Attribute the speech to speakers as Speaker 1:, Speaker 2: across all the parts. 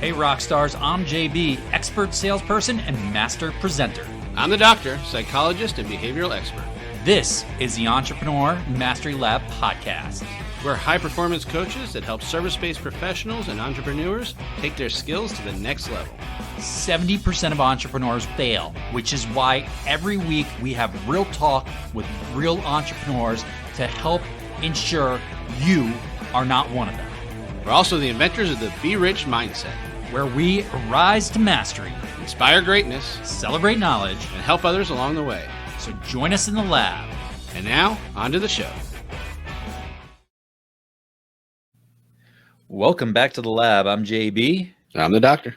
Speaker 1: Hey Rockstars, I'm JB, expert salesperson and master presenter.
Speaker 2: I'm the doctor, psychologist, and behavioral expert.
Speaker 1: This is the Entrepreneur Mastery Lab podcast.
Speaker 2: We're high-performance coaches that help service-based professionals and entrepreneurs take their skills to the next level.
Speaker 1: 70% of entrepreneurs fail, which is why every week we have real talk with real entrepreneurs to help ensure you are not one of them.
Speaker 2: We're also the inventors of the Be Rich mindset,
Speaker 1: where we rise to mastery,
Speaker 2: inspire greatness,
Speaker 1: celebrate knowledge,
Speaker 2: and help others along the way.
Speaker 1: So join us in the lab.
Speaker 2: And now, on to the show.
Speaker 1: Welcome back to the lab. I'm JB.
Speaker 2: I'm the doctor.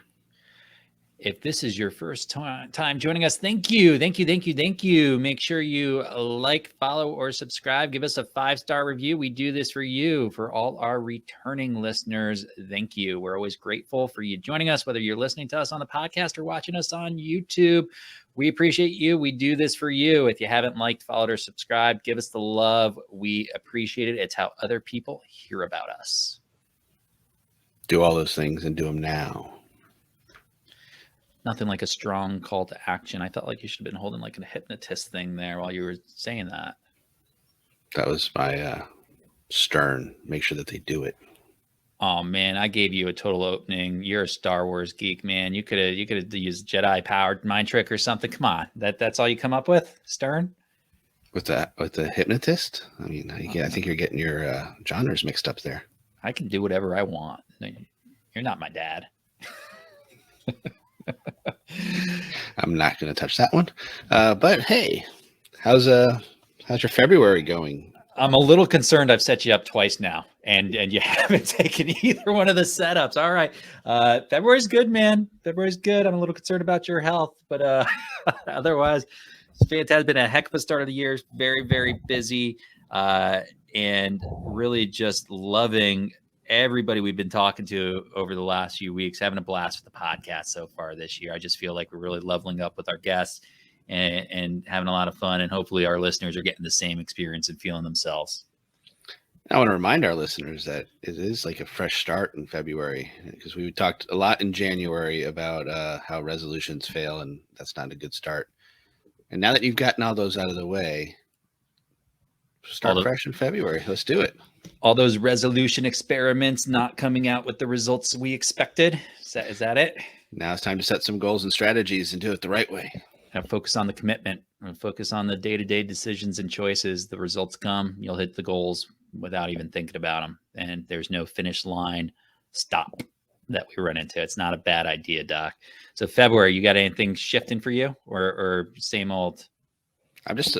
Speaker 1: If this is your first time joining us, thank you. Make sure you like, follow, or subscribe. Give us a 5-star review. We do this for you, for all our returning listeners. Thank you. We're always grateful for you joining us, whether you're listening to us on the podcast or watching us on YouTube. We appreciate you. We do this for you. If you haven't liked, followed, or subscribed, give us the love. We appreciate it. It's how other people hear about us.
Speaker 2: Do all those things and do them now.
Speaker 1: Nothing like a strong call to action. I felt like you should have been holding like a hypnotist thing there while you were saying that.
Speaker 2: That was my stern. Make sure that they do it.
Speaker 1: Oh man, I gave you a total opening. You're a Star Wars geek, man. You could have used Jedi powered mind trick or something. Come on, that's all you come up with, Stern?
Speaker 2: With the hypnotist? I mean, I think you're getting your genres mixed up there.
Speaker 1: I can do whatever I want. You're not my dad.
Speaker 2: I'm not going to touch that one. But hey, how's your February going?
Speaker 1: I'm a little concerned. I've set you up twice now, and you haven't taken either one of the setups. All right, February's good, man. February's good. I'm a little concerned about your health, but otherwise, it's fantastic. It's been a heck of a start of the year. Very, very busy, and really just loving everybody we've been talking to over the last few weeks, having a blast with the podcast so far this year. I just feel like we're really leveling up with our guests and having a lot of fun. And hopefully our listeners are getting the same experience and feeling themselves.
Speaker 2: I want to remind our listeners that it is like a fresh start in February, because we talked a lot in January about how resolutions fail, and that's not a good start. And now that you've gotten all those out of the way, start fresh in February. Let's do it.
Speaker 1: All those resolution experiments not coming out with the results we expected. Is that it?
Speaker 2: Now it's time to set some goals and strategies and do it the right way.
Speaker 1: Now focus on the commitment and focus on the day-to-day decisions and choices. The results come, you'll hit the goals without even thinking about them. And there's no finish line stop that we run into. It's not a bad idea, Doc. So February, you got anything shifting for you or same old?
Speaker 2: I'm just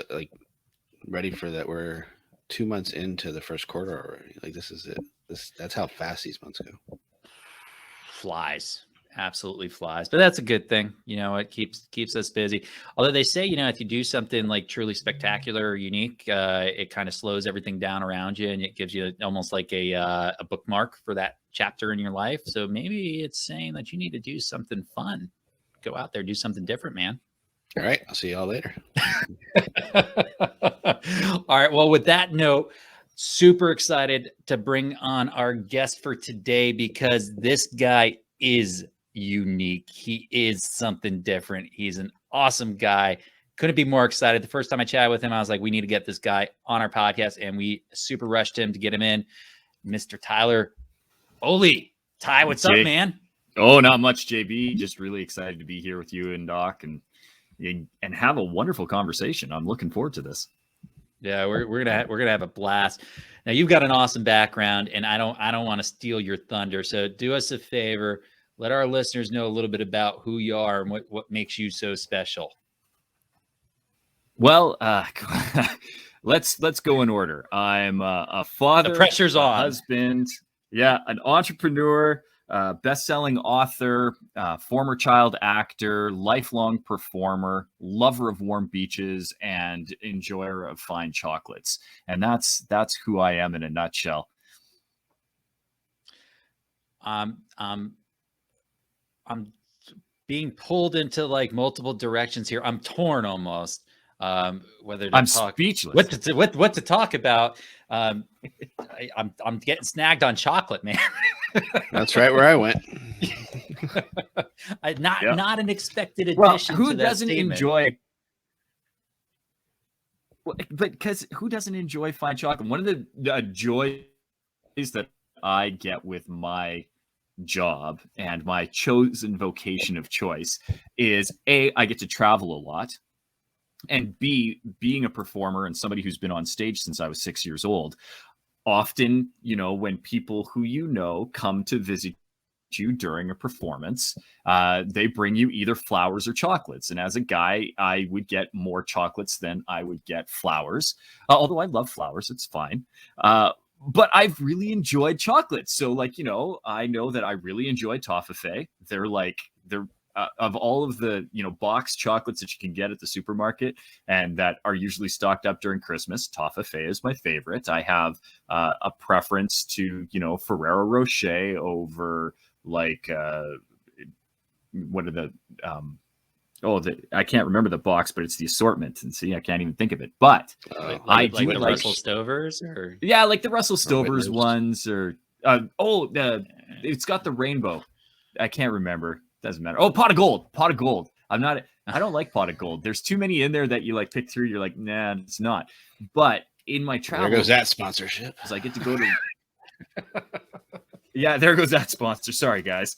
Speaker 2: ready for that. We're 2 months into the first quarter already. Like, this is it. That's how fast these months go.
Speaker 1: Flies. Absolutely flies. But that's a good thing. You know, it keeps us busy. Although they say, you know, if you do something like truly spectacular or unique, it kind of slows everything down around you, and it gives you almost like a bookmark for that chapter in your life. So maybe it's saying that you need to do something fun. Go out there, do something different, man.
Speaker 2: All right. I'll see y'all later.
Speaker 1: All right. Well, with that note, super excited to bring on our guest for today, because this guy is unique. He is something different. He's an awesome guy. Couldn't be more excited. The first time I chatted with him, I was like, we need to get this guy on our podcast, and we super rushed him to get him in. Mr. Tyler Foley. Ty, what's up, man?
Speaker 3: Oh, not much, JB. Just really excited to be here with you and Doc and have a wonderful conversation. I'm looking forward to this.
Speaker 1: Yeah, we're gonna have a blast. Now, you've got an awesome background, and I don't want to steal your thunder. So do us a favor, let our listeners know a little bit about who you are and what makes you so special.
Speaker 3: Well, let's go in order. I'm a father,
Speaker 1: the pressure's on,
Speaker 3: husband, an entrepreneur, best-selling author, former child actor, lifelong performer, lover of warm beaches, and enjoyer of fine chocolates. And that's who I am in a nutshell.
Speaker 1: I'm being pulled into like multiple directions here. I'm torn almost. Whether to
Speaker 3: I'm
Speaker 1: talk,
Speaker 3: speechless.
Speaker 1: What to talk about? I'm getting snagged on chocolate, man.
Speaker 2: That's right where I went.
Speaker 1: Not an expected addition
Speaker 3: Well,
Speaker 1: to
Speaker 3: who
Speaker 1: that
Speaker 3: doesn't
Speaker 1: statement.
Speaker 3: enjoy? Well, but because who doesn't enjoy fine chocolate? One of the joys that I get with my job and my chosen vocation of choice is A, I get to travel a lot, and B, being a performer and somebody who's been on stage since I was 6 years old. Often, when people who come to visit you during a performance, they bring you either flowers or chocolates. And as a guy, I would get more chocolates than I would get flowers. Although I love flowers, it's fine. But I've really enjoyed chocolates. So, I know that I really enjoy toffee. They're of all of the boxed chocolates that you can get at the supermarket and that are usually stocked up during Christmas, toffee is my favorite. I have a preference to Ferrero Rocher over what are the I can't remember the box, but it's the assortment, and see, I can't even think of it. But I do
Speaker 1: like the Russell Stovers, or
Speaker 3: like the Russell Stovers ones, or it's got the rainbow. I can't remember. Doesn't matter. Oh, pot of gold. I don't like pot of gold. There's too many in there that you pick through. You're like, nah, it's not. But in my travel,
Speaker 2: there goes that sponsorship.
Speaker 3: Because I get to go to. Yeah, there goes that sponsor. Sorry, guys.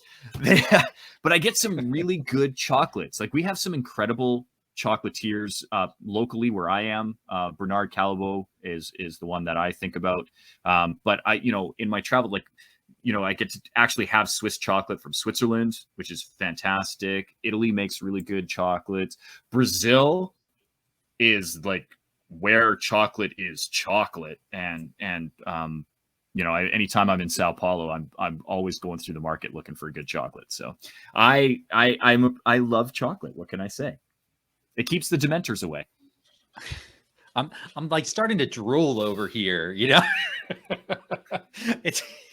Speaker 3: But I get some really good chocolates. We have some incredible chocolatiers locally where I am. Bernard Callebaut is the one that I think about. But I, in my travel, I get to actually have Swiss chocolate from Switzerland, which is fantastic. Italy makes really good chocolates. Brazil is where chocolate is chocolate. And anytime I'm in Sao Paulo, I'm always going through the market looking for a good chocolate. So I love chocolate. What can I say? It keeps the Dementors away.
Speaker 1: I'm starting to drool over here,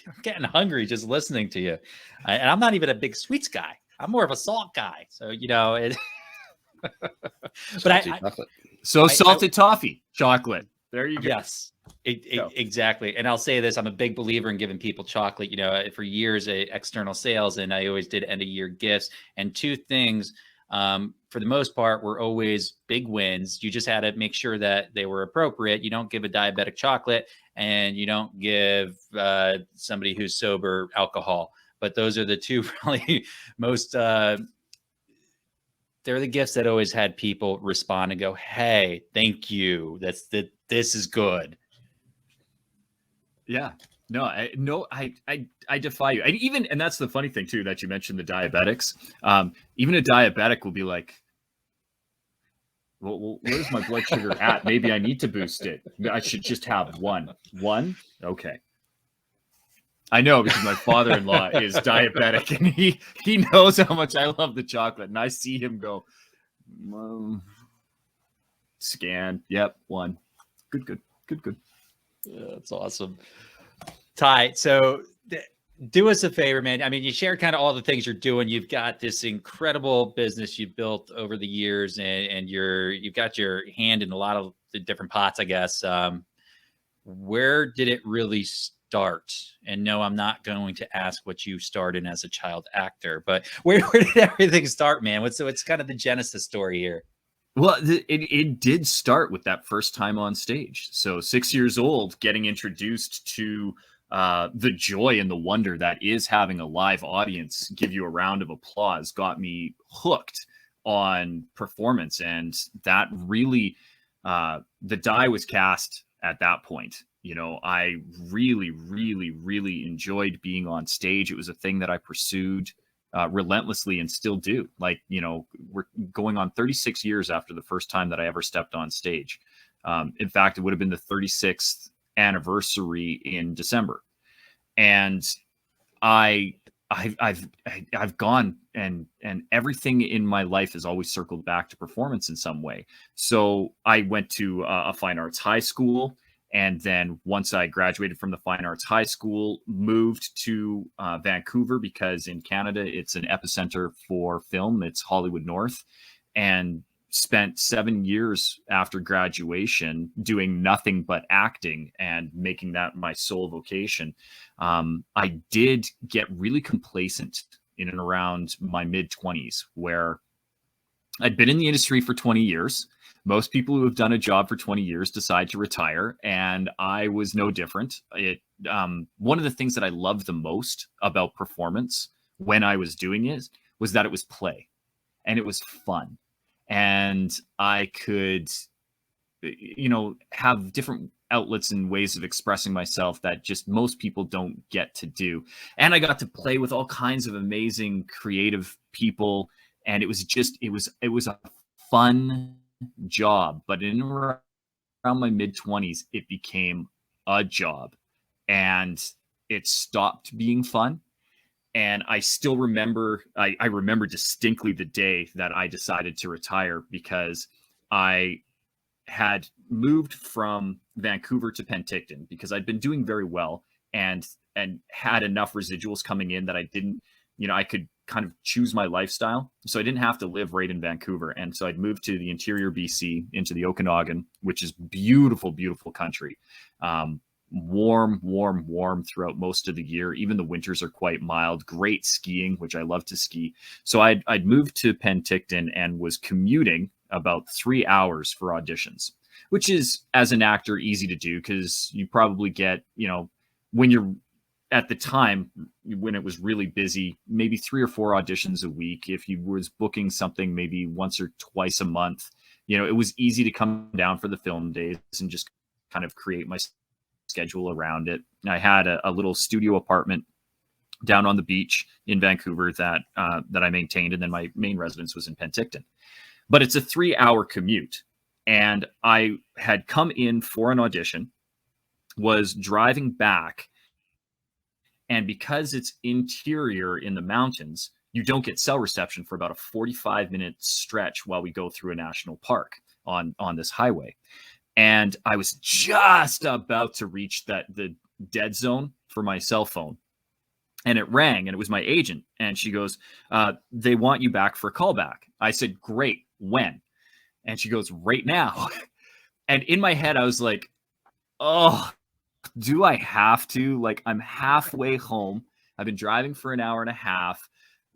Speaker 1: I'm getting hungry just listening to you. And I'm not even a big sweets guy. I'm more of a salt guy. So, but
Speaker 3: salted toffee chocolate. There you go.
Speaker 1: Yes, exactly. And I'll say this, I'm a big believer in giving people chocolate, for years, external sales, and I always did end of year gifts. And two things, for the most part, were always big wins. You just had to make sure that they were appropriate. You don't give a diabetic chocolate, and you don't give somebody who's sober alcohol. But those are the two probably most, they're the gifts that always had people respond and go, hey, thank you. This is good.
Speaker 3: Yeah. No, I defy you. And that's the funny thing too, that you mentioned the diabetics. Even a diabetic will be like, well, where's my blood sugar at? Maybe I need to boost it. I should just have one. Okay. I know, because my father-in-law is diabetic, and he knows how much I love the chocolate, and I see him go, scan. Yep. One. Good.
Speaker 1: Yeah, that's awesome. Ty, so do us a favor, man. I mean, you shared kind of all the things you're doing. You've got this incredible business you've built over the years, and you've got your hand in a lot of the different pots, I guess. Where did it really start? And no, I'm not going to ask what you started as a child actor, but where did everything start, man? What's kind of the genesis story here?
Speaker 3: Well, it did start with that first time on stage. So 6 years old, getting introduced to the joy and the wonder that is having a live audience give you a round of applause got me hooked on performance. And that really, the die was cast at that point. I really, really, really enjoyed being on stage. It was a thing that I pursued relentlessly and still do. We're going on 36 years after the first time that I ever stepped on stage. In fact, it would have been the 36th anniversary in December. And I've gone and everything in my life has always circled back to performance in some way. So I went to a fine arts high school. And then once I graduated from the Fine Arts High School, moved to Vancouver, because in Canada, it's an epicenter for film. It's Hollywood North. And spent 7 years after graduation doing nothing but acting and making that my sole vocation. I did get really complacent in and around my mid-20s, where I'd been in the industry for 20 years. Most people who have done a job for 20 years decide to retire, and I was no different. One of the things that I loved the most about performance when I was doing it was that it was play and it was fun. And I could, have different outlets and ways of expressing myself that just most people don't get to do. And I got to play with all kinds of amazing creative people. And it was a fun job. But in around my mid-20s, it became a job, and it stopped being fun. And I still remember, I remember distinctly the day that I decided to retire, because I had moved from Vancouver to Penticton because I'd been doing very well and had enough residuals coming in that I didn't, I could kind of choose my lifestyle. So I didn't have to live right in Vancouver. And so I'd moved to the interior BC, into the Okanagan, which is beautiful, beautiful country. Warm throughout most of the year. Even the winters are quite mild. Great skiing, which I love to ski. So I'd moved to Penticton and was commuting about 3 hours for auditions, which is, as an actor, easy to do, because you probably get, when you're at the time when it was really busy, maybe 3 or 4 auditions a week. If you was booking something maybe once or twice a month, it was easy to come down for the film days and just kind of create my schedule around it. I had a little studio apartment down on the beach in Vancouver that I maintained, and then my main residence was in Penticton. But it's a 3-hour commute, and I had come in for an audition, was driving back, and because it's interior in the mountains, you don't get cell reception for about a 45-minute stretch while we go through a national park on this highway. And I was just about to reach the dead zone for my cell phone. And it rang, and it was my agent. And she goes, they want you back for a callback. I said, great. When? And she goes, right now. And in my head, I was like, oh, do I have to? Like, I'm halfway home. I've been driving for an hour and a half.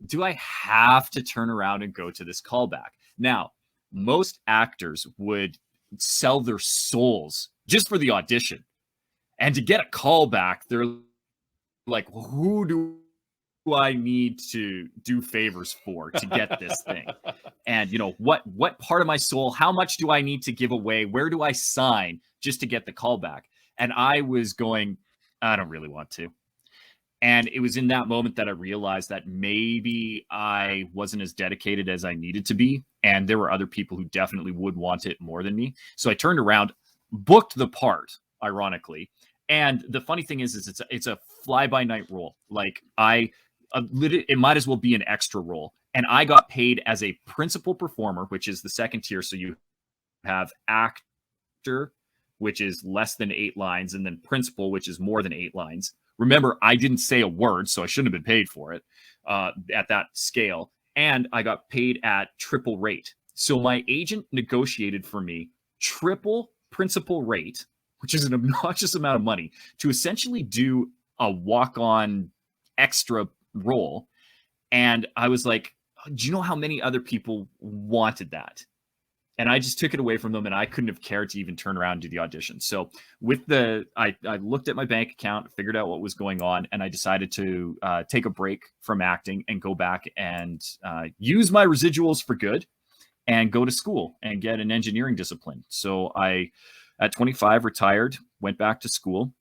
Speaker 3: Do I have to turn around and go to this callback? Now, most actors would sell their souls just for the audition. And to get a callback, they're like, who do I need to do favors for to get this thing? And what part of my soul, how much do I need to give away? Where do I sign just to get the callback? And I was going, I don't really want to. And it was in that moment that I realized that maybe I wasn't as dedicated as I needed to be. And there were other people who definitely would want it more than me. So I turned around, booked the part, ironically. And the funny thing is it's a fly-by-night role. Like, it might as well be an extra role. And I got paid as a principal performer, which is the second tier. So you have actor, which is less than 8 lines, and then principal, which is more than 8 lines. Remember, I didn't say a word, so I shouldn't have been paid for it at that scale. And I got paid at triple rate. So my agent negotiated for me triple principal rate, which is an obnoxious amount of money, to essentially do a walk-on extra role. And I was like, do you know how many other people wanted that? And I just took it away from them, and I couldn't have cared to even turn around and do the audition. So I looked at my bank account, figured out what was going on, and I decided to take a break from acting and go back and use my residuals for good and go to school and get an engineering discipline. So I, at 25, retired, went back to school,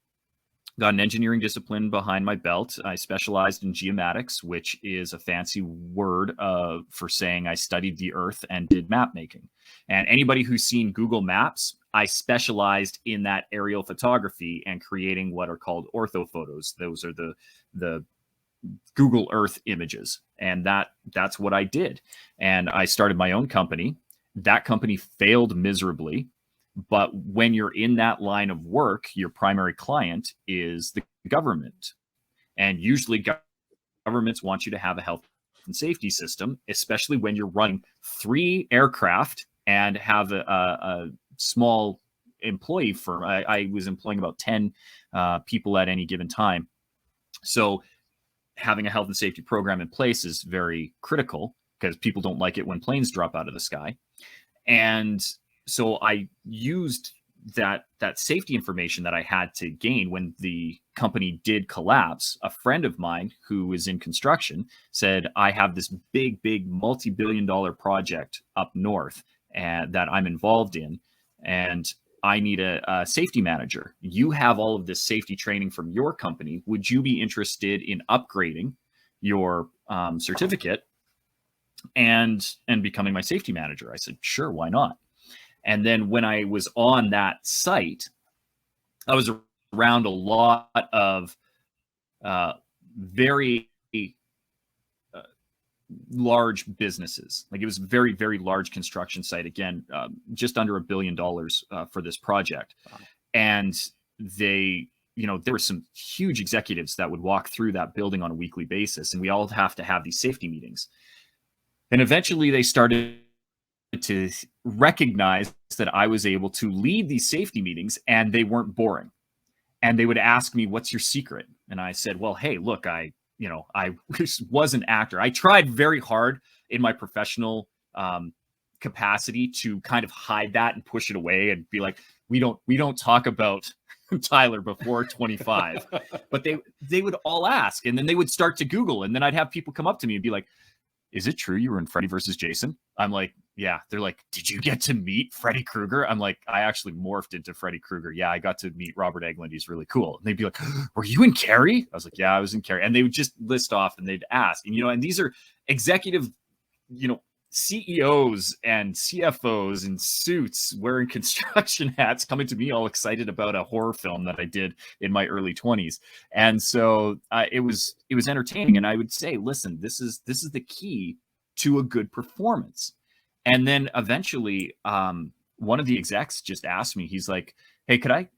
Speaker 3: got an engineering discipline behind my belt. I specialized in geomatics, which is a fancy word for saying I studied the earth and did map making. And anybody who's seen Google Maps, I specialized in that aerial photography and creating what are called orthophotos. Those are the Google Earth images. And that's what I did. And I started my own company. That company failed miserably. But when you're in that line of work, your primary client is the government. And usually governments want you to have a health and safety system, especially when you're running 3 aircraft and have a small employee firm. I was employing about 10 people at any given time. So having a health and safety program in place is very critical because people don't like it when planes drop out of the sky. And so I used that safety information that I had to gain when the company did collapse. A friend of mine who is in construction said, I have this big multi-billion-dollar project up north and that I'm involved in, and I need a safety manager. You have all of this safety training from your company. Would you be interested in upgrading your certificate and becoming my safety manager? I said, sure, why not? And then when I was on that site, I was around a lot of very large businesses. Like, it was a very large construction site. Again, just under $1 billion for this project. Wow. And they, there were some huge executives that would walk through that building on a weekly basis, and we all have to have these safety meetings. And eventually they started to recognize that I was able to lead these safety meetings, and they weren't boring. And they would ask me, what's your secret? And I said, well, hey, look, I was an actor. I tried very hard in my professional capacity to kind of hide that and push it away and be like, we don't talk about Tyler before 25. But they would all ask, and then they would start to Google, and then I'd have people come up to me and be like, is it true you were in Freddy Vs Jason? I'm like, yeah. They're like, did you get to meet Freddy Krueger? I'm like, I actually morphed into Freddy Krueger. Yeah, I got to meet Robert Englund. He's really cool. And they'd be like, were you in Carrie? I was like, yeah, I was in Carrie. And they would just list off, and they'd ask. And, and these are executive, CEOs and CFOs in suits wearing construction hats coming to me all excited about a horror film that I did in my early 20s. And so it was entertaining. And I would say, listen, this is the key to a good performance. And then eventually one of the execs just asked me, he's like, hey, could I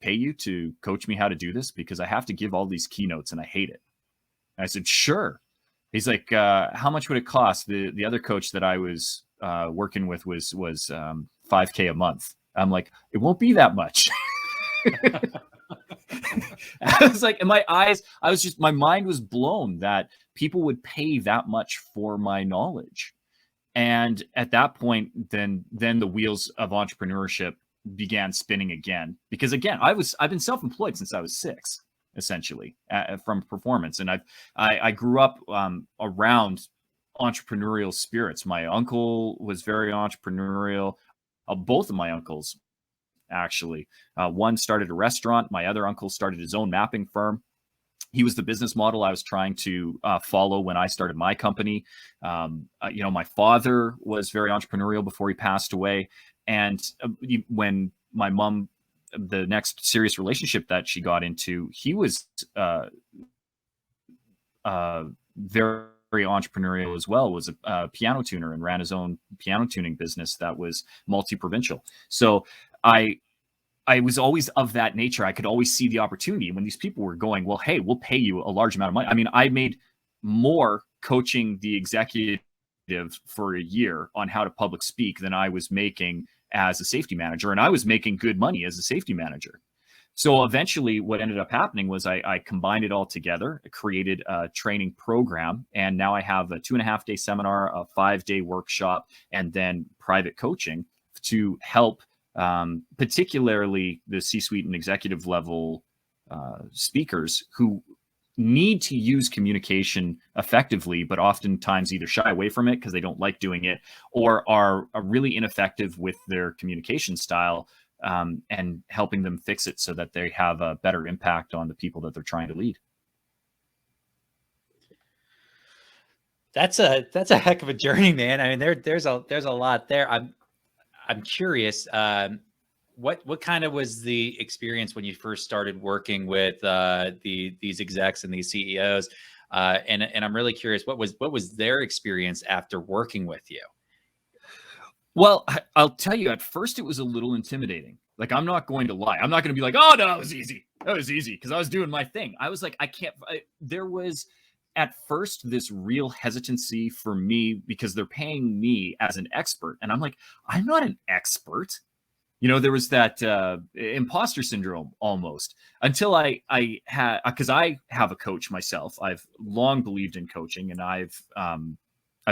Speaker 3: pay you to coach me how to do this? Because I have to give all these keynotes and I hate it. And I said, sure. He's like, how much would it cost? The other coach that I was working with was $5,000 a month. I'm like, it won't be that much. I was like, in my eyes, my mind was blown that people would pay that much for my knowledge. And at that point, then the wheels of entrepreneurship began spinning again. Because again, I've been self-employed since I was 6. Essentially, from performance. And I grew up around entrepreneurial spirits. My uncle was very entrepreneurial. Both of my uncles, actually. One started a restaurant. My other uncle started his own mapping firm. He was the business model I was trying to follow when I started my company. My father was very entrepreneurial before he passed away. And when my mom, the next serious relationship that she got into, he was very entrepreneurial as well, was a piano tuner and ran his own piano tuning business that was multi-provincial. So I was always of that nature. I could always see the opportunity when these people were going, well, hey, we'll pay you a large amount of money. I mean, I made more coaching the executive for a year on how to public speak than I was making as a safety manager, and I was making good money as a safety manager. So eventually what ended up happening was I combined it all together, created a training program, and now I have a 2.5-day seminar, a 5-day workshop, and then private coaching to help particularly the C-suite and executive level speakers who need to use communication effectively, but oftentimes either shy away from it because they don't like doing it, or are really ineffective with their communication style, and helping them fix it so that they have a better impact on the people that they're trying to lead.
Speaker 1: That's a heck of a journey, man. I mean, there's a lot there. I'm curious. What kind of was the experience when you first started working with these execs and these CEOs? And I'm really curious, what was their experience after working with you?
Speaker 3: Well, I'll tell you, at first it was a little intimidating. Like, I'm not going to lie. I'm not going to be like, oh, no, it was easy. That was easy, because I was doing my thing. I was like, there was at first this real hesitancy for me because they're paying me as an expert. And I'm like, I'm not an expert. There was that imposter syndrome almost until I had, because I have a coach myself. I've long believed in coaching, and I've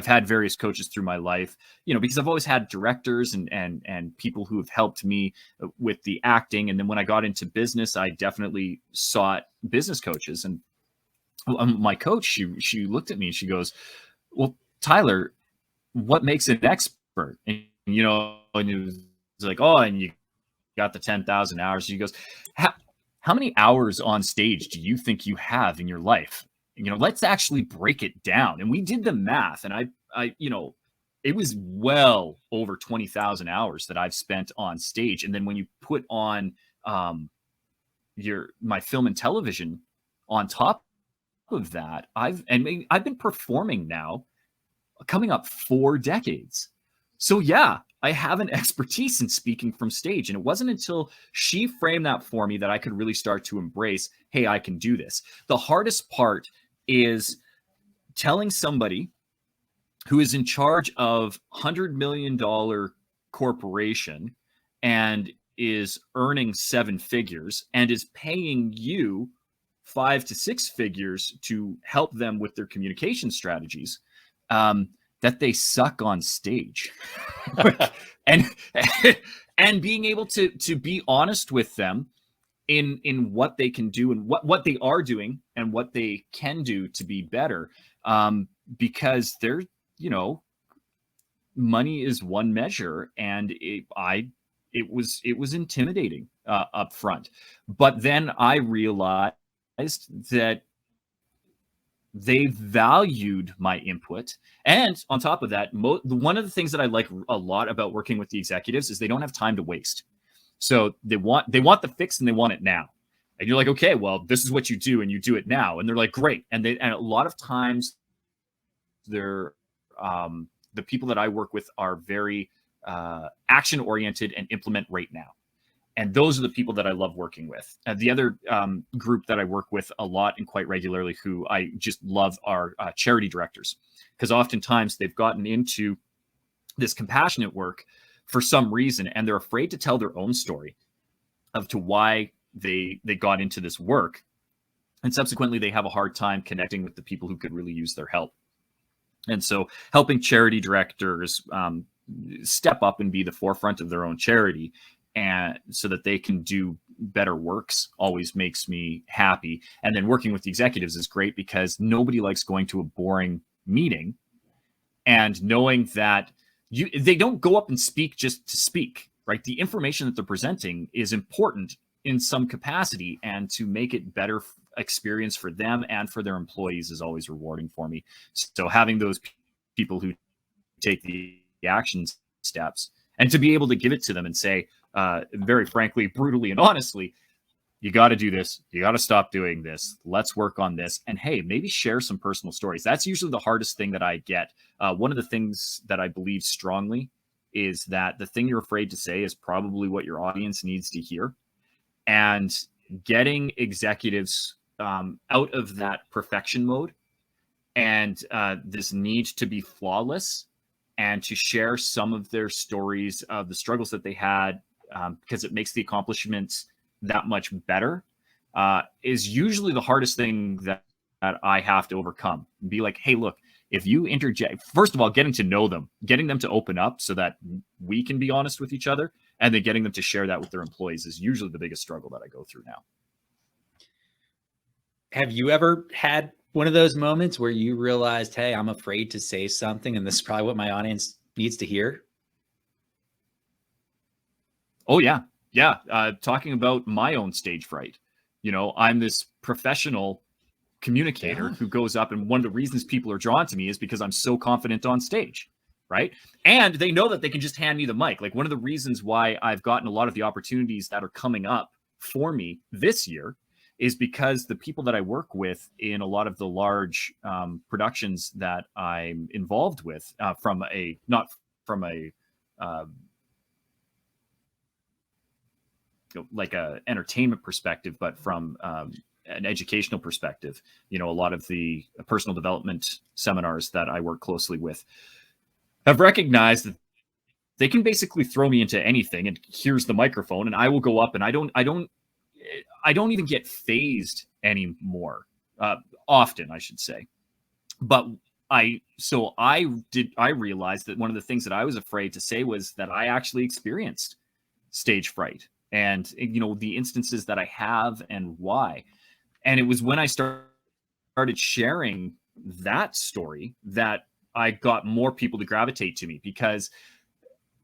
Speaker 3: had various coaches through my life, because I've always had directors and people who have helped me with the acting. And then when I got into business, I definitely sought business coaches. And my coach, she looked at me and she goes, "Well, Tyler, what makes an expert?" And it was like, "Oh, and you got the 10,000 hours." She goes, how many hours on stage do you think you have in your life? Let's actually break it down. And we did the math, and I it was well over 20,000 hours that I've spent on stage. And then when you put on my film and television on top of that, I've been performing now coming up 4 decades. So yeah, I have an expertise in speaking from stage. And it wasn't until she framed that for me that I could really start to embrace, hey, I can do this. The hardest part is telling somebody who is in charge of $100 million corporation and is earning 7 figures and is paying you 5 to 6 figures to help them with their communication strategies, that they suck on stage. and being able to be honest with them in what they can do and what they are doing and what they can do to be better, because they're money is one measure, and it was intimidating up front. But then I realized that they valued my input. And on top of that, one of the things that I like a lot about working with the executives is they don't have time to waste. So they want the fix, and they want it now. And you're like, okay, well, this is what you do, and you do it now. And they're like, great. And a lot of times they're the people that I work with are very action oriented and implement right now. And those are the people that I love working with. The other group that I work with a lot and quite regularly, who I just love, are charity directors, because oftentimes they've gotten into this compassionate work for some reason, and they're afraid to tell their own story of to why they got into this work. And subsequently, they have a hard time connecting with the people who could really use their help. And so helping charity directors step up and be the forefront of their own charity, and so that they can do better works, always makes me happy. And then working with the executives is great, because nobody likes going to a boring meeting and knowing that they don't go up and speak just to speak, right? The information that they're presenting is important in some capacity, and to make it better experience for them and for their employees is always rewarding for me. So having those people who take the action steps, and to be able to give it to them and say, very frankly, brutally and honestly, you got to do this. You got to stop doing this. Let's work on this. And hey, maybe share some personal stories. That's usually the hardest thing that I get. One of the things that I believe strongly is that the thing you're afraid to say is probably what your audience needs to hear. And getting executives out of that perfection mode and this need to be flawless, and to share some of their stories of the struggles that they had, because it makes the accomplishments that much better, is usually the hardest thing that I have to overcome. Be like, hey, look, if you interject, first of all, getting to know them, getting them to open up so that we can be honest with each other, and then getting them to share that with their employees is usually the biggest struggle that I go through now.
Speaker 1: Have you ever had one of those moments where you realized, hey, I'm afraid to say something, and this is probably what my audience needs to hear?
Speaker 3: Oh, yeah. Yeah. Talking about my own stage fright. I'm this professional communicator who goes up, and one of the reasons people are drawn to me is because I'm so confident on stage, right? And they know that they can just hand me the mic. Like, one of the reasons why I've gotten a lot of the opportunities that are coming up for me this year is because the people that I work with in a lot of the large productions that I'm involved with, not from a like a entertainment perspective, but from an educational perspective, a lot of the personal development seminars that I work closely with have recognized that they can basically throw me into anything, and here's the microphone, and I will go up, and I don't even get phased anymore. Often, I should say. But I realized that one of the things that I was afraid to say was that I actually experienced stage fright, and the instances that I have and why. And it was when I started sharing that story that I got more people to gravitate to me, because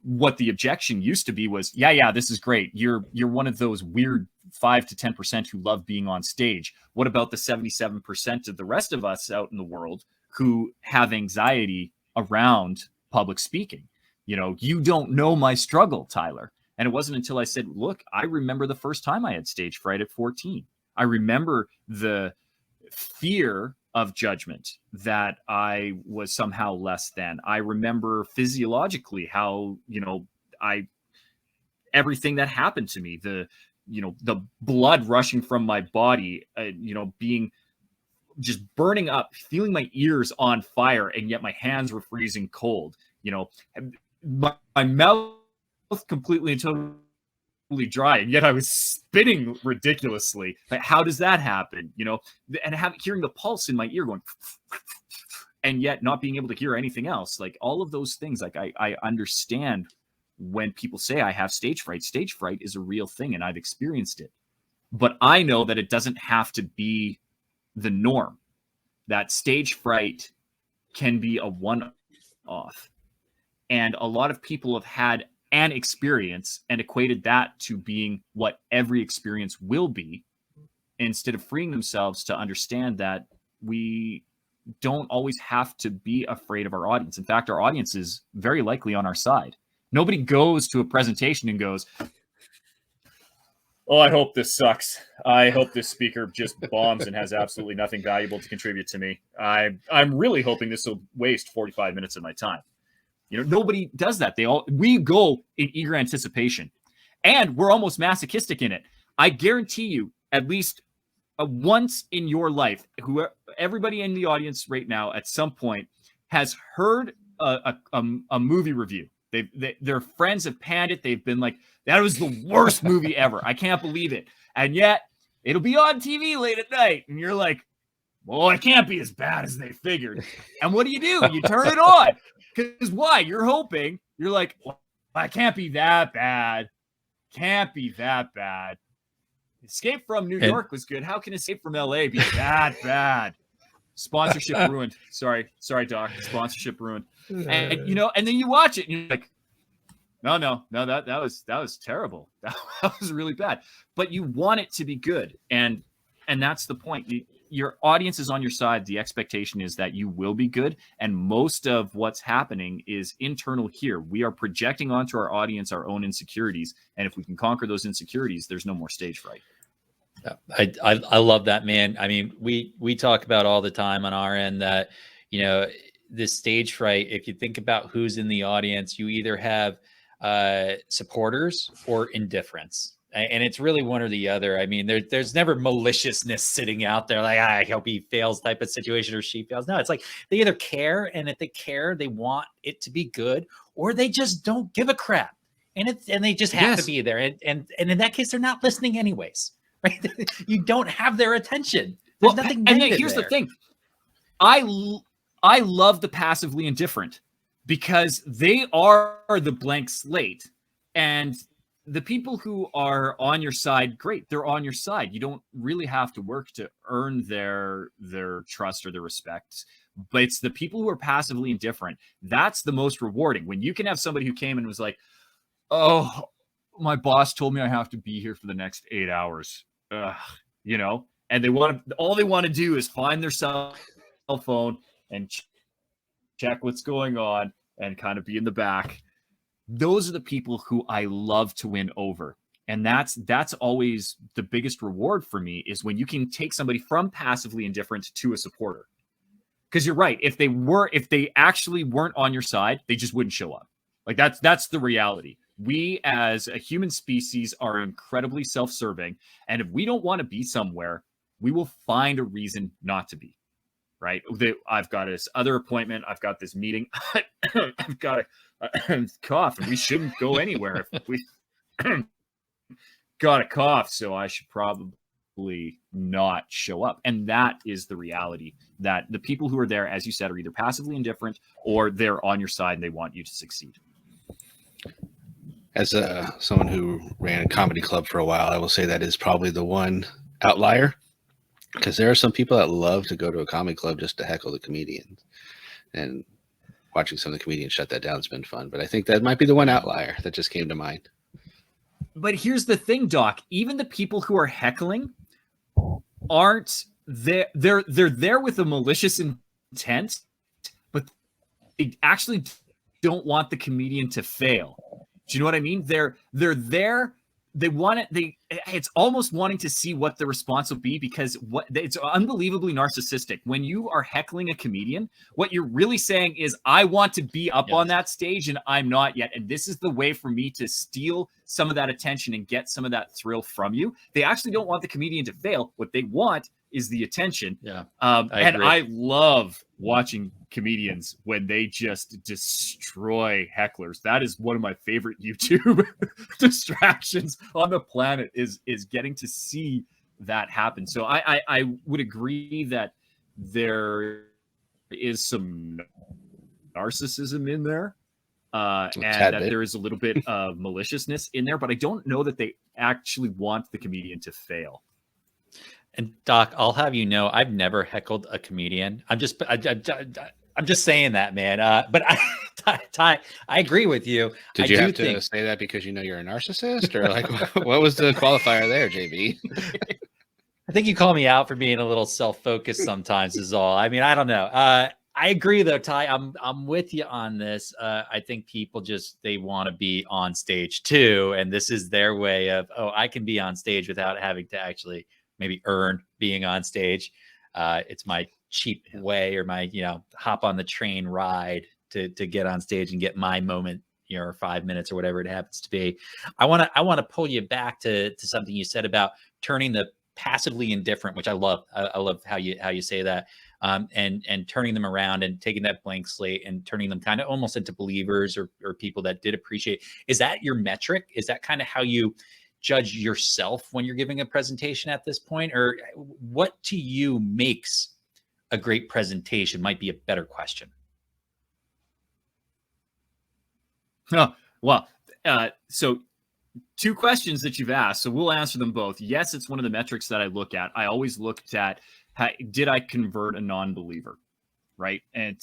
Speaker 3: what the objection used to be was, yeah, this is great. You're one of those weird 5 to 10% who love being on stage. What about the 77% of the rest of us out in the world who have anxiety around public speaking? You don't know my struggle, Tyler. And it wasn't until I said, look, I remember the first time I had stage fright at 14. I remember the fear of judgment, that I was somehow less than. I remember physiologically how, everything that happened to me, the blood rushing from my body, being just burning up, feeling my ears on fire, and yet my hands were freezing cold, my mouth completely and totally dry, and yet I was spitting ridiculously. Like, how does that happen? And hearing the pulse in my ear going, and yet not being able to hear anything else. Like, all of those things, like I understand when people say I have stage fright. Stage fright is a real thing, and I've experienced it. But I know that it doesn't have to be the norm. That stage fright can be a one-off. And a lot of people have had an experience and equated that to being what every experience will be, instead of freeing themselves to understand that we don't always have to be afraid of our audience. In fact, our audience is very likely on our side. Nobody goes to a presentation and goes, oh, I hope this sucks. I hope this speaker just bombs and has absolutely nothing valuable to contribute to me. I'm really hoping this will waste 45 minutes of my time. Nobody does that. We go in eager anticipation, and we're almost masochistic in it. I guarantee you, at least once in your life, everybody in the audience right now at some point has heard a movie review. Their friends have panned it. They've been like, that was the worst movie ever. I can't believe it. And yet it'll be on TV late at night, and you're like, well, it can't be as bad as they figured. And what do? You turn it on. Because why? You're hoping. You're like, well, I can't be that bad. Can't be that bad. Escape from New York was good. How can Escape from LA be that bad? Sponsorship ruined. Sorry, Doc. Sponsorship ruined. And and then you watch it and you're like, no, that was terrible. That was really bad. But you want it to be good. And that's the point. Your audience is on your side. The expectation is that you will be good. And most of what's happening is internal here. We are projecting onto our audience our own insecurities. And if we can conquer those insecurities, there's no more stage fright.
Speaker 1: I love that, man. I mean, we talk about all the time on our end that, this stage fright, if you think about who's in the audience, you either have supporters or indifference. And it's really one or the other. I mean, there's never maliciousness sitting out there like, I hope he fails type of situation or she fails. No, it's like they either care, and if they care, they want it to be good, or they just don't give a crap. And they just have to be there. And in that case, they're not listening anyways, right? You don't have their attention. There's nothing
Speaker 3: and
Speaker 1: negative
Speaker 3: here's
Speaker 1: there.
Speaker 3: The thing. I love the passively indifferent, because they are the blank slate, and the people who are on your side, great, they're on your side. You don't really have to work to earn their trust or their respect. But it's the people who are passively indifferent. That's the most rewarding. When you can have somebody who came and was like, oh, my boss told me I have to be here for the next 8 hours. And all they want to do is find their cell phone and check what's going on and kind of be in the back. Those are the people who I love to win over. And that's always the biggest reward for me, is when you can take somebody from passively indifferent to a supporter. Because you're right. If they actually weren't on your side, they just wouldn't show up. Like that's the reality. We as a human species are incredibly self-serving. And if we don't want to be somewhere, we will find a reason not to be. right? I've got this other appointment. I've got this meeting. I've got a cough, and we shouldn't go anywhere if we got a cough. So I should probably not show up. And that is the reality, that the people who are there, as you said, are either passively indifferent or they're on your side and they want you to succeed.
Speaker 2: As someone who ran a comedy club for a while, I will say that is probably the one outlier, because there are some people that love to go to a comedy club just to heckle the comedians, and watching some of the comedians shut that down has been fun. But I think that might be the one outlier that just came to mind.
Speaker 3: But here's the thing, Doc. Even the people who are heckling aren't there. They're there with a malicious intent, but they actually don't want the comedian to fail. Do you know what I mean? They're there. They want it. It's almost wanting to see what the response will be, because it's unbelievably narcissistic. When you are heckling a comedian, what you're really saying is, I want to be up on that stage and I'm not yet. And this is the way for me to steal some of that attention and get some of that thrill from you. They actually don't want the comedian to fail. What they want is the attention.
Speaker 1: Yeah.
Speaker 3: I love watching comedians when they just destroy hecklers. That is one of my favorite YouTube distractions on the planet, is getting to see that happen. So I would agree that there is some narcissism in there, and that there is a little bit of maliciousness in there, but I don't know that they actually want the comedian to fail.
Speaker 1: And Doc, I'll have you know, I've never heckled a comedian. I'm just saying that, man. But Ty, I agree with you.
Speaker 2: Did you have to say that because you know you're a narcissist, or like what was the qualifier there, JB?
Speaker 1: I think you call me out for being a little self-focused sometimes is all. I mean, I don't know. I agree though, Ty. I'm with you on this. I think people they want to be on stage too, and this is their way of, I can be on stage without having to actually maybe earn being on stage. It's my cheap way, or my, hop on the train ride to get on stage and get my moment, or 5 minutes or whatever it happens to be. I want to pull you back to something you said about turning the passively indifferent, which I love. I love how you say that, and turning them around and taking that blank slate and turning them kind of almost into believers or people that did appreciate. Is that your metric? Is that kind of how you judge yourself when you're giving a presentation at this point? Or what to you makes a great presentation might be a better question.
Speaker 3: Oh, well, so 2 questions that you've asked, so we'll answer them both. Yes, it's one of the metrics that I look at. I always looked at, did I convert a non-believer, right? And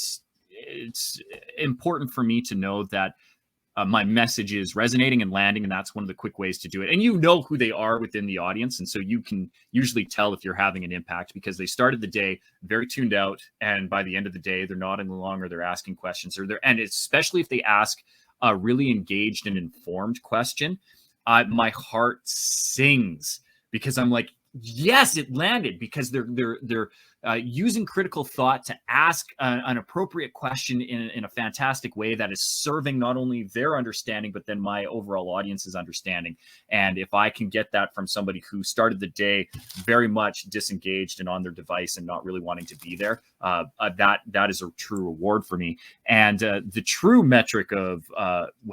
Speaker 3: it's important for me to know that my message is resonating and landing, and that's one of the quick ways to do it. And you know who they are within the audience, and so you can usually tell if you're having an impact, because they started the day very tuned out, and by the end of the day, they're nodding along, or they're asking questions, and especially if they ask a really engaged and informed question, my heart sings, because I'm like, yes, it landed, because they're using critical thought to ask an appropriate question in a fantastic way that is serving not only their understanding, but then my overall audience's understanding. And if I can get that from somebody who started the day very much disengaged and on their device and not really wanting to be there, that is a true reward for me. And the true metric of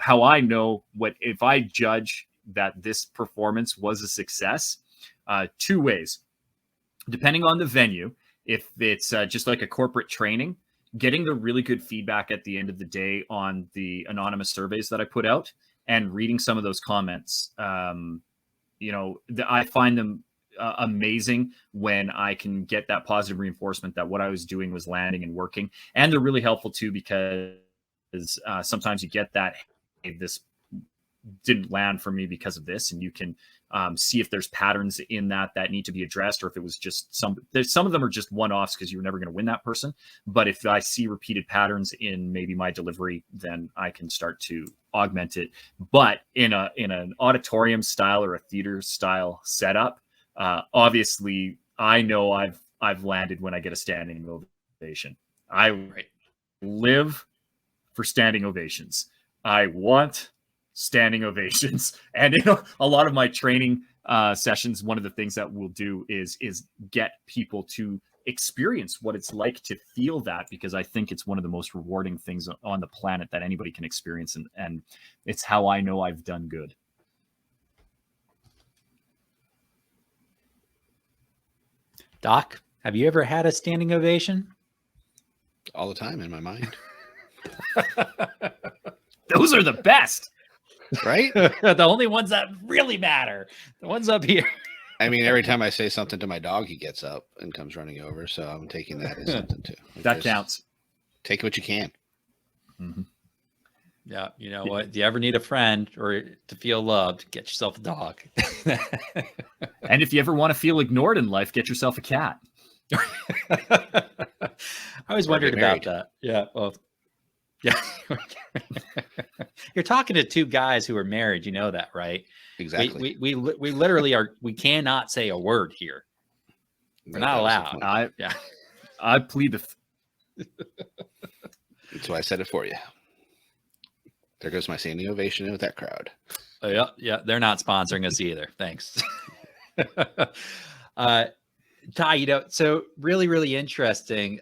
Speaker 3: how I know if I judge that this performance was a success, 2 ways. Depending on the venue, if it's just like a corporate training, getting the really good feedback at the end of the day on the anonymous surveys that I put out, and reading some of those comments. I find them amazing when I can get that positive reinforcement that what I was doing was landing and working. And they're really helpful too, because sometimes you get that, hey, this didn't land for me because of this, and you can see if there's patterns in that need to be addressed, or if it was just some of them are just one-offs because you're never going to win that person. But if I see repeated patterns in maybe my delivery, then I can start to augment it. But in an auditorium style or a theater style setup, obviously I know I've landed when I get a standing ovation. I live for standing ovations. I want standing ovations. And in a lot of my training sessions, one of the things that we'll do is get people to experience what it's like to feel that, because I think it's one of the most rewarding things on the planet that anybody can experience. And it's how I know I've done good.
Speaker 1: Doc, have you ever had a standing ovation?
Speaker 2: All the time in my mind.
Speaker 3: Those are the best.
Speaker 2: Right?
Speaker 1: The only ones that really matter. The ones up here.
Speaker 2: I mean, every time I say something to my dog, he gets up and comes running over. So I'm taking that as something too.
Speaker 3: That counts.
Speaker 2: Take what you can.
Speaker 3: Mm-hmm.
Speaker 1: Yeah. You know what? Do you ever need a friend or to feel loved? Get yourself a dog.
Speaker 3: And if you ever want to feel ignored in life, get yourself a cat.
Speaker 1: I always wondered about that. Yeah. Well, yeah. You're talking to two guys who are married. You know that, right?
Speaker 2: Exactly.
Speaker 1: We literally are. We cannot say a word here. We're not allowed.
Speaker 3: I plead the.
Speaker 2: That's why I said it for you. There goes my standing ovation with that crowd.
Speaker 1: Yeah. They're not sponsoring us either. Thanks. Ty, you know, so really, really interesting.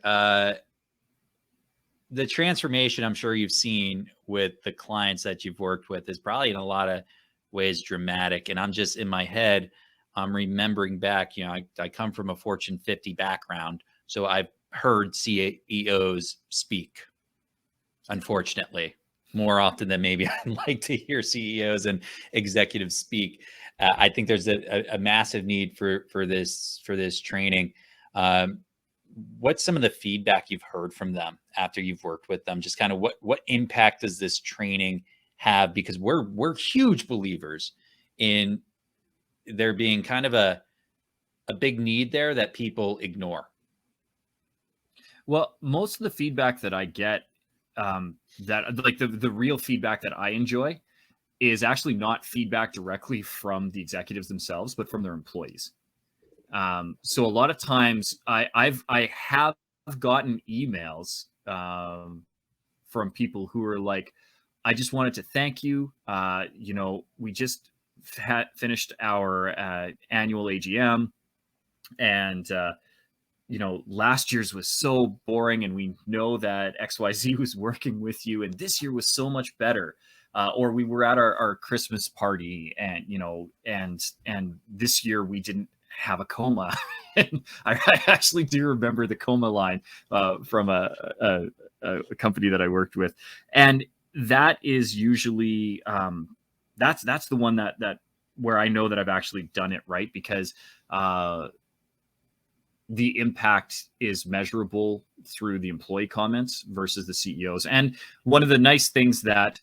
Speaker 1: The transformation I'm sure you've seen with the clients that you've worked with is probably in a lot of ways dramatic. And I'm just in my head, I'm remembering back, you know, I come from a Fortune 50 background. So I've heard CEOs speak, unfortunately, more often than maybe I'd like to hear CEOs and executives speak. I think there's a massive need for this training. What's some of the feedback you've heard from them after you've worked with them? Just kind of what impact does this training have? Because we're huge believers in there being kind of a big need there that people ignore.
Speaker 3: Well, most of the feedback that I get, that like the real feedback that I enjoy, is actually not feedback directly from the executives themselves, but from their employees. So a lot of times I have gotten emails from people who are like, I just wanted to thank you. You know, we just finished our annual AGM, and you know, last year's was so boring, and we know that XYZ was working with you, and this year was so much better. Or we were at our Christmas party, and you know, and this year we didn't have a coma. And I actually do remember the coma line from a company that I worked with, and that is usually that's the one that where I know that I've actually done it right, because the impact is measurable through the employee comments versus the CEOs. And one of the nice things that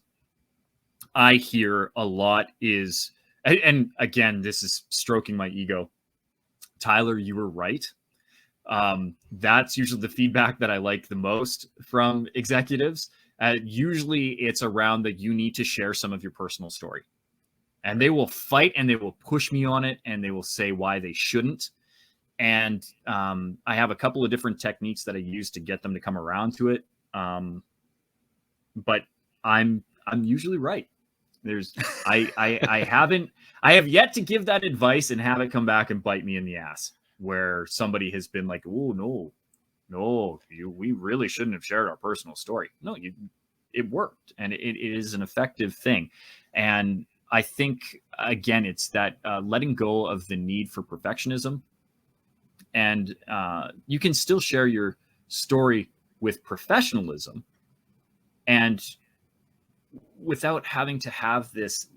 Speaker 3: I hear a lot is, and again, this is stroking my ego, Tyler, you were right. That's usually the feedback that I like the most from executives. Usually it's around that you need to share some of your personal story. And they will fight and they will push me on it, and they will say why they shouldn't. And I have a couple of different techniques that I use to get them to come around to it. But I'm usually right. I have yet to give that advice and have it come back and bite me in the ass, where somebody has been like, oh no, we really shouldn't have shared our personal story. No, it worked, and it is an effective thing. And I think, again, it's that letting go of the need for perfectionism. And you can still share your story with professionalism and without having to have this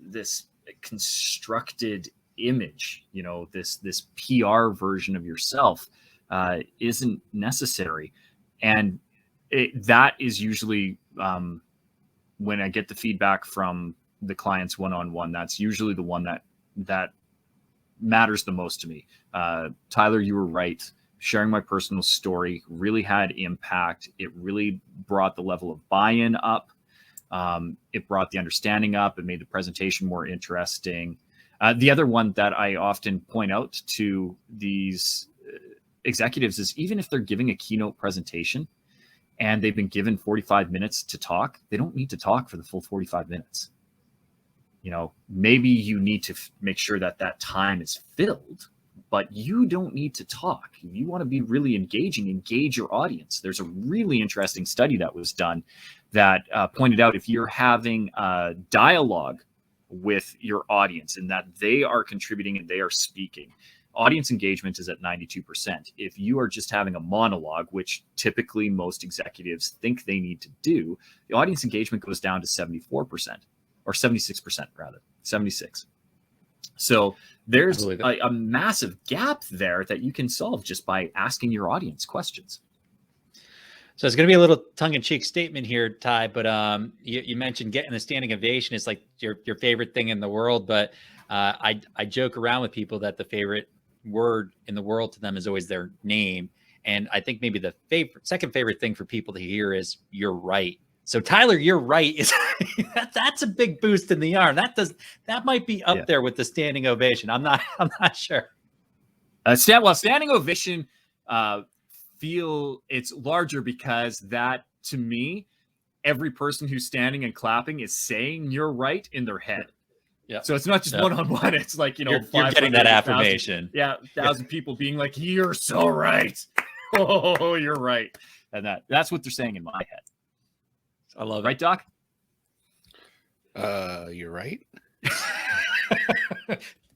Speaker 3: constructed image, you know, this PR version of yourself isn't necessary. And that is usually when I get the feedback from the clients one-on-one, that's usually the one that matters the most to me. Tyler, you were right. Sharing my personal story really had impact. It really brought the level of buy-in up. It brought the understanding up. It made the presentation more interesting. The other one that I often point out to these executives is, even if they're giving a keynote presentation and they've been given 45 minutes to talk, they don't need to talk for the full 45 minutes. You know, maybe you need to make sure that time is filled, but you don't need to talk. You want to be really engaging, engage your audience. There's a really interesting study that was done that pointed out if you're having a dialogue with your audience and that they are contributing and they are speaking, audience engagement is at 92%. If you are just having a monologue, which typically most executives think they need to do, the audience engagement goes down to 74%, or 76% rather, 76. So there's a massive gap there that you can solve just by asking your audience questions.
Speaker 1: So it's going to be a little tongue-in-cheek statement here, Ty, but you mentioned getting a standing ovation is like your favorite thing in the world. But I joke around with people that the favorite word in the world to them is always their name. And I think maybe the second favorite thing for people to hear is "you're right." So Tyler, "you're right" is that's a big boost in the arm. That might be up there with the standing ovation. I'm not sure.
Speaker 3: Standing ovation feel it's larger because that, to me, every person who's standing and clapping is saying "you're right" in their head. Yeah. So it's not just one-on-one. It's like, you're
Speaker 1: getting that affirmation.
Speaker 3: 1,000 people being like, "You're so right." Oh, you're right. And that's what they're saying in my head.
Speaker 1: I love it.
Speaker 3: Right, Doc?
Speaker 2: You're right.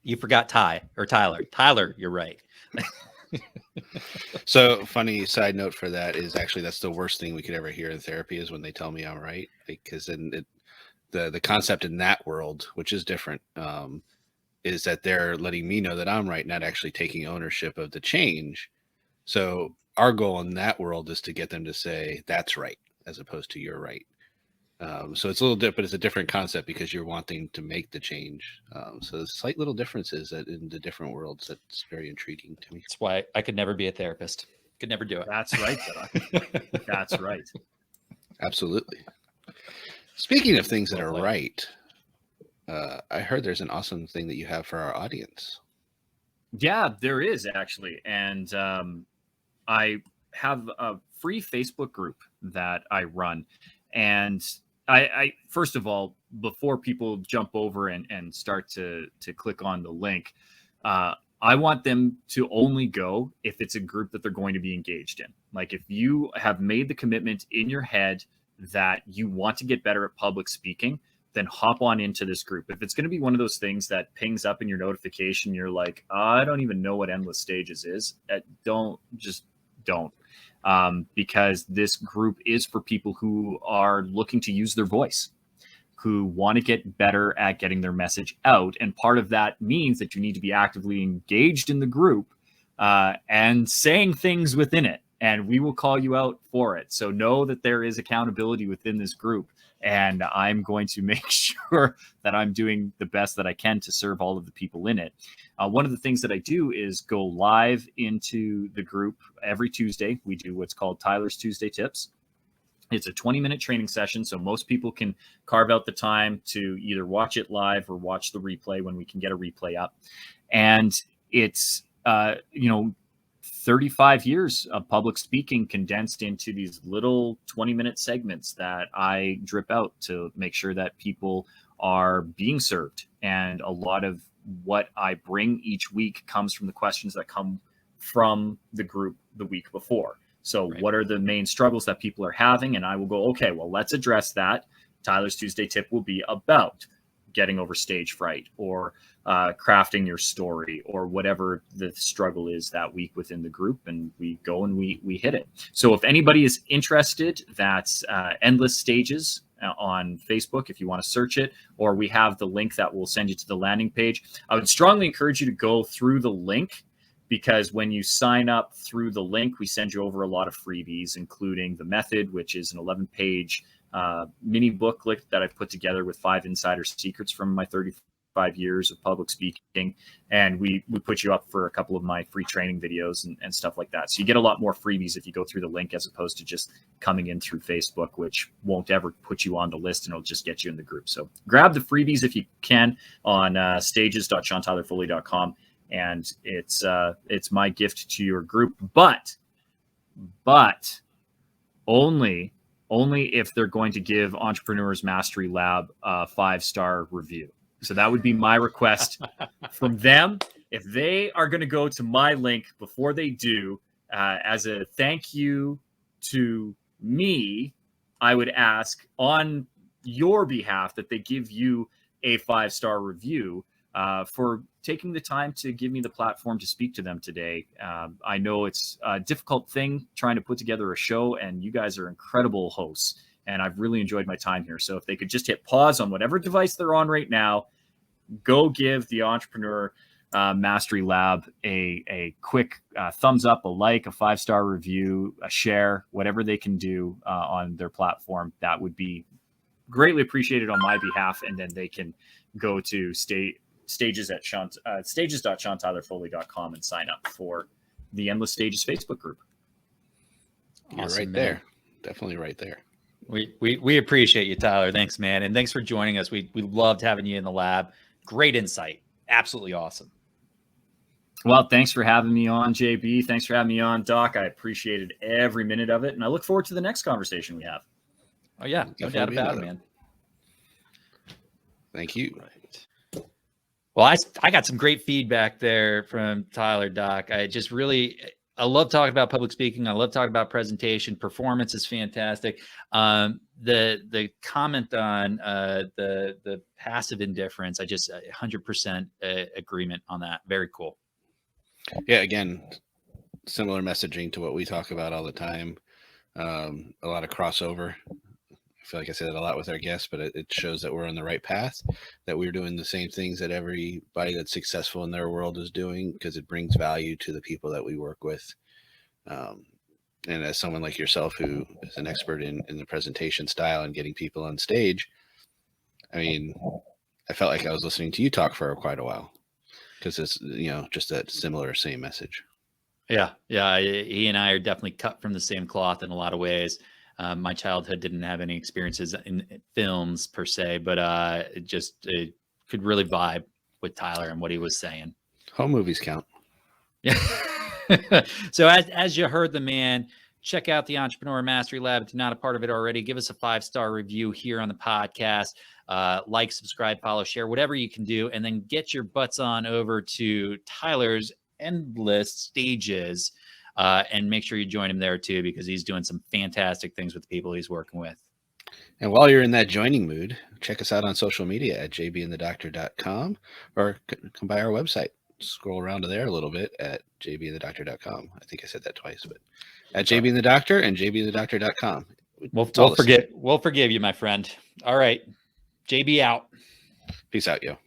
Speaker 1: You forgot Tyler. Tyler, you're right.
Speaker 2: So funny side note for that is actually that's the worst thing we could ever hear in therapy is when they tell me I'm right, because then the concept in that world, which is different, is that they're letting me know that I'm right, not actually taking ownership of the change. So our goal in that world is to get them to say that's right, as opposed to "you're right." So it's a little different, but it's a different concept because you're wanting to make the change. So there's slight little differences in the different worlds. That's very intriguing to me.
Speaker 1: That's why I could never be a therapist. Could never do it.
Speaker 3: That's right, Doc. That's right.
Speaker 2: Absolutely. Speaking of things that are right, I heard there's an awesome thing that you have for our audience.
Speaker 3: Yeah, there is actually. And I have a free Facebook group that I run. And I first of all, before people jump over and start to click on the link, I want them to only go if it's a group that they're going to be engaged in. Like, if you have made the commitment in your head that you want to get better at public speaking, then hop on into this group. If it's going to be one of those things that pings up in your notification, you're like, I don't even know what Endless Stages is. Don't. Because this group is for people who are looking to use their voice, who want to get better at getting their message out. And part of that means that you need to be actively engaged in the group and saying things within it. And we will call you out for it. So know that there is accountability within this group. And I'm going to make sure that I'm doing the best that I can to serve all of the people in it. One of the things that I do is go live into the group every Tuesday. We do what's called Tyler's Tuesday Tips. It's a 20-minute training session, so most people can carve out the time to either watch it live or watch the replay when we can get a replay up. And it's 35 years of public speaking condensed into these little 20-minute segments that I drip out to make sure that people are being served. And a lot of what I bring each week comes from the questions that come from the group the week before. So What are the main struggles that people are having? And I will go, okay, well, let's address that. Tyler's Tuesday tip will be about getting over stage fright or crafting your story or whatever the struggle is that week within the group. And we go and we hit it. So if anybody is interested, that's Endless Stages on Facebook, if you want to search it, or we have the link that will send you to the landing page. I would strongly encourage you to go through the link, because when you sign up through the link, we send you over a lot of freebies, including the method, which is an 11-page mini booklet that I've put together with 5 insider secrets from my 35 years of public speaking. And we put you up for a couple of my free training videos and stuff like that. So you get a lot more freebies if you go through the link, as opposed to just coming in through Facebook, which won't ever put you on the list and it'll just get you in the group. So grab the freebies if you can on stages.seantylerfoley.com. And it's my gift to your group, but only if they're going to give Entrepreneurs Mastery Lab a 5-star review. So that would be my request from them. if they are going to go to my link before they do, as a thank you to me, I would ask on your behalf that they give you a 5-star review for taking the time to give me the platform to speak to them today. I know it's a difficult thing trying to put together a show, and you guys are incredible hosts, and I've really enjoyed my time here. So if they could just hit pause on whatever device they're on right now, go give the Entrepreneur Mastery Lab a quick thumbs up, a like, a 5-star review, a share, whatever they can do on their platform. That would be greatly appreciated on my behalf. And then they can go to stages.seantylerfoley.com and sign up for the Endless Stages Facebook group.
Speaker 2: You're
Speaker 1: Awesome,
Speaker 2: right
Speaker 1: man.
Speaker 2: there. Definitely right there.
Speaker 1: We appreciate you, Tyler. Thanks, man. And thanks for joining us. We loved having you in the lab. Great insight. Absolutely awesome.
Speaker 3: Well, thanks for having me on, JB. Thanks for having me on, Doc. I appreciated every minute of it, and I look forward to the next conversation we have.
Speaker 1: Oh, yeah. No doubt
Speaker 2: Definitely
Speaker 1: about it,
Speaker 2: another.
Speaker 1: man.
Speaker 2: Thank you.
Speaker 1: Right. Well, I got some great feedback there from Tyler, Doc. I love talking about public speaking. I love talking about presentation. Performance is fantastic. The comment on the passive indifference, I just 100% agreement on that. Very cool.
Speaker 2: Yeah, again, similar messaging to what we talk about all the time. A lot of crossover. I feel like I say that a lot with our guests, but it shows that we're on the right path, that we're doing the same things that everybody that's successful in their world is doing, because it brings value to the people that we work with. And as someone like yourself who is an expert in the presentation style and getting people on stage, I mean, I felt like I was listening to you talk for quite a while, because it's, just that similar same message.
Speaker 1: Yeah. He and I are definitely cut from the same cloth in a lot of ways. My childhood didn't have any experiences in films per se, but it could really vibe with Tyler and what he was saying.
Speaker 2: Home movies count.
Speaker 1: Yeah. So as you heard the man, check out the Entrepreneur Mastery Lab. If you're not a part of it already, give us a 5-star review here on the podcast. Like, subscribe, follow, share, whatever you can do, and then get your butts on over to Tyler's Endless Stages, and make sure you join him there too, because he's doing some fantastic things with the people he's working with.
Speaker 2: And while you're in that joining mood, check us out on social media at jbandthedoctor.com, or come by our website. Scroll around to there a little bit at jbandthedoctor.com. I think I said that twice, but at jbandthedoctor and jbandthedoctor.com.
Speaker 1: We'll forgive you, my friend. All right. JB out.
Speaker 2: Peace out, yo.